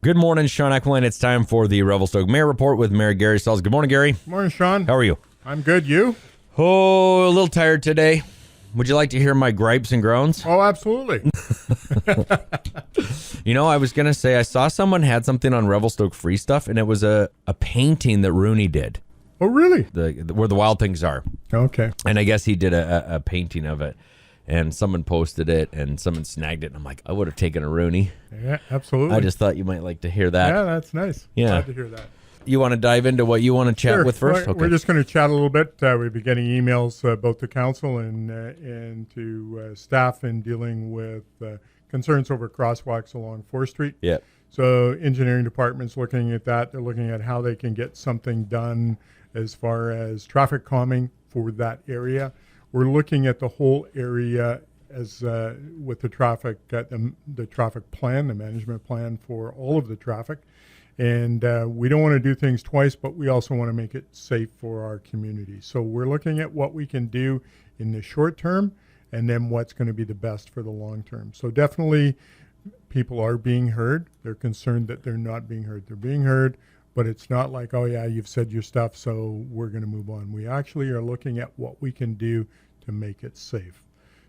Good morning, Shaun Aquiline. It's time for the Revelstoke Mayor Report with Mayor Gary Sulz. Good morning, Gary. Good morning, Shaun. How are you? I'm good. You? Oh, a little tired today. Would you like to hear my gripes and groans? Oh, absolutely. I was going to say I saw someone had something on Revelstoke Free Stuff, and it was a painting that Rooney did. Oh, really? Where the wild things are. Okay. And I guess he did a painting of it. And someone posted it, and someone snagged it. And I'm like, I would have taken a Rooney. Yeah, absolutely. I just thought you might like to hear that. Yeah, that's nice. Yeah. Glad to hear that. You want to dive into what you want to chat with first? We're just going to chat a little bit. We've been getting emails both to council and to staff in dealing with concerns over crosswalks along 4th Street. Yeah. So engineering department's looking at that. They're looking at how they can get something done as far as traffic calming for that area. We're looking at the whole area as with the traffic plan, the management plan for all of the traffic. And we don't want to do things twice, but we also want to make it safe for our community. So we're looking at what we can do in the short term and then what's going to be the best for the long term. So definitely people are being heard. They're concerned that they're not being heard. They're being heard, but it's not like, oh yeah, you've said your stuff, so we're going to move on. We actually are looking at what we can do to make it safe.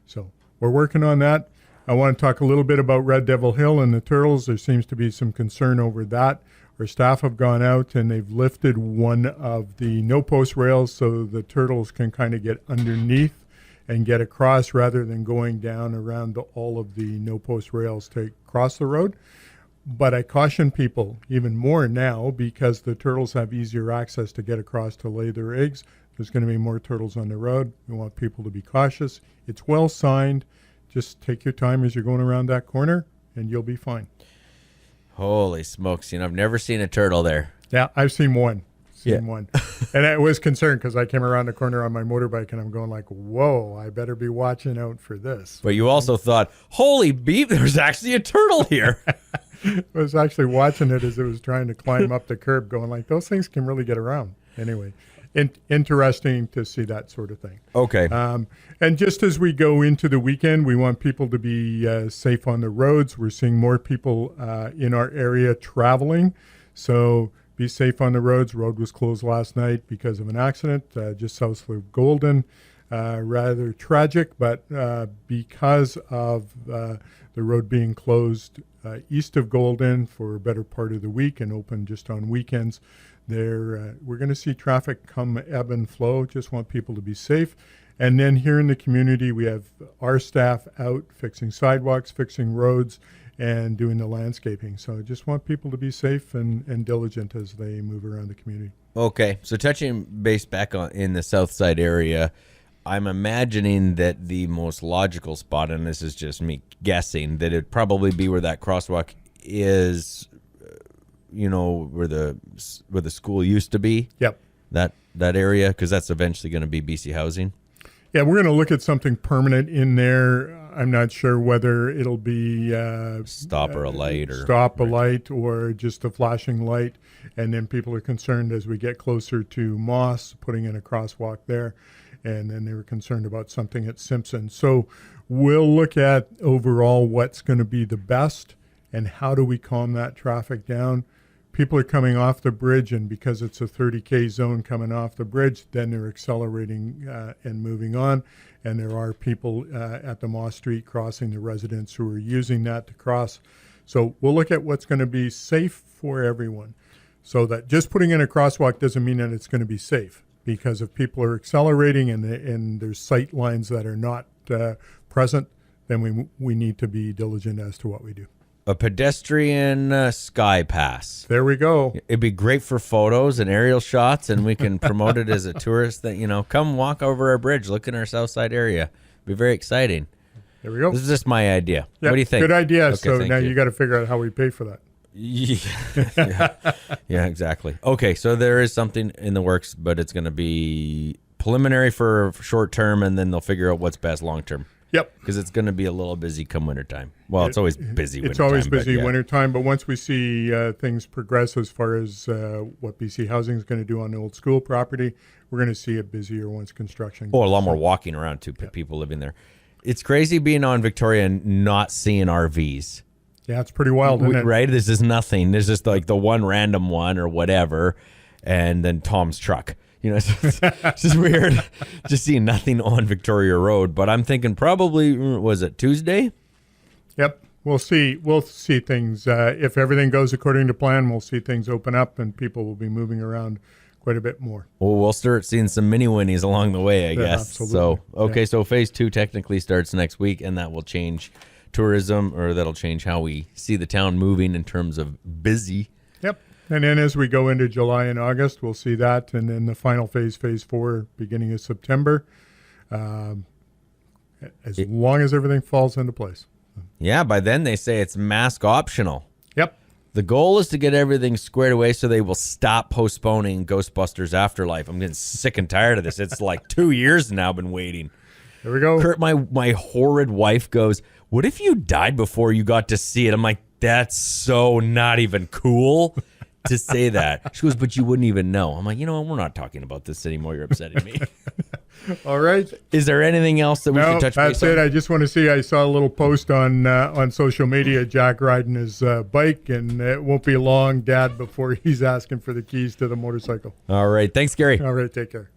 So we're working on that. I want to talk a little bit about Red Devil Hill and the turtles. There seems to be some concern over that. Our staff have gone out and they've lifted one of the no-post rails so the turtles can kind of get underneath and get across rather than going down around all of the no-post rails to cross the road. But I caution people even more now because the turtles have easier access to get across to lay their eggs. There's going to be more turtles on the road. We want people to be cautious. It's well signed. Just take your time as you're going around that corner, and you'll be fine. Holy smokes. I've never seen a turtle there. Yeah, I've seen one. Yeah. And I was concerned because I came around the corner on my motorbike, and I'm going like, whoa, I better be watching out for this. But you also thought, holy beep, there's actually a turtle here. I was actually watching it as it was trying to climb up the curb, going like, those things can really get around. Anyway, interesting to see that sort of thing. Okay. And just as we go into the weekend, we want people to be safe on the roads. We're seeing more people in our area traveling. So be safe on the roads. Road was closed last night because of an accident just south of Golden. Rather tragic, but because of the road being closed east of Golden for a better part of the week and open just on weekends, we're going to see traffic come ebb and flow. Just want people to be safe. And then here in the community, we have our staff out fixing sidewalks, fixing roads, and doing the landscaping. So I just want people to be safe and diligent as they move around the community. Okay. So touching base back in the south side area, I'm imagining that the most logical spot, and this is just me guessing, that it'd probably be where that crosswalk is, where the school used to be. Yep. That area, because that's eventually going to be BC Housing. Yeah, we're going to look at something permanent in there. I'm not sure whether it'll be stop or a light, or just a flashing light. And then people are concerned as we get closer to Moss, putting in a crosswalk there. And then they were concerned about something at Simpson. So we'll look at overall what's going to be the best and how do we calm that traffic down. People are coming off the bridge, and because it's a 30K zone coming off the bridge, then they're accelerating and moving on. And there are people at the Moss Street crossing, the residents who are using that to cross. So we'll look at what's going to be safe for everyone. So that just putting in a crosswalk doesn't mean that it's going to be safe. Because if people are accelerating and there's sight lines that are not present, then we need to be diligent as to what we do. A pedestrian sky pass. There we go. It'd be great for photos and aerial shots, and we can promote it as a tourist that, come walk over our bridge, look in our south side area. It'd be very exciting. There we go. This is just my idea. Yep, what do you think? Good idea. Okay, so now you got to figure out how we pay for that. Yeah, exactly. Okay, so there is something in the works, but it's going to be preliminary for short term, and then they'll figure out what's best long term. Yep. Because it's going to be a little busy come wintertime. Well, it's always busy wintertime. It's always busy wintertime, but once we see things progress as far as what BC Housing is going to do on the old school property, we're going to see it busier once construction goes. Oh, a lot more walking around, too, people living there. It's crazy being on Victoria and not seeing RVs. Yeah, it's pretty wild, isn't it? Right? This is nothing. There's just like the one random one or whatever, and then Tom's truck. It's just weird just seeing nothing on Victoria Road. But I'm thinking probably, was it Tuesday? Yep. We'll see. We'll see things. If everything goes according to plan, we'll see things open up and people will be moving around quite a bit more. Well, we'll start seeing some mini winnies along the way, I guess. Absolutely. So phase 2 technically starts next week, and that will change tourism, or that'll change how we see the town moving in terms of busy. Yep. And then as we go into July and August, we'll see that. And then the final phase, phase 4, beginning of September, as long as everything falls into place. Yeah, by then they say it's mask optional. Yep. The goal is to get everything squared away so they will stop postponing Ghostbusters Afterlife. I'm getting sick and tired of this. It's like 2 years now I've been waiting. There we go. Kurt, my horrid wife goes, "What if you died before you got to see it?" I'm like, that's so not even cool to say that. She goes, "But you wouldn't even know." I'm like, we're not talking about this anymore. You're upsetting me. All right. Is there anything else that we should touch base on? That's it. I just want to see, I saw a little post on social media, Jack riding his bike, and it won't be long, Dad, before he's asking for the keys to the motorcycle. All right. Thanks, Gary. All right. Take care.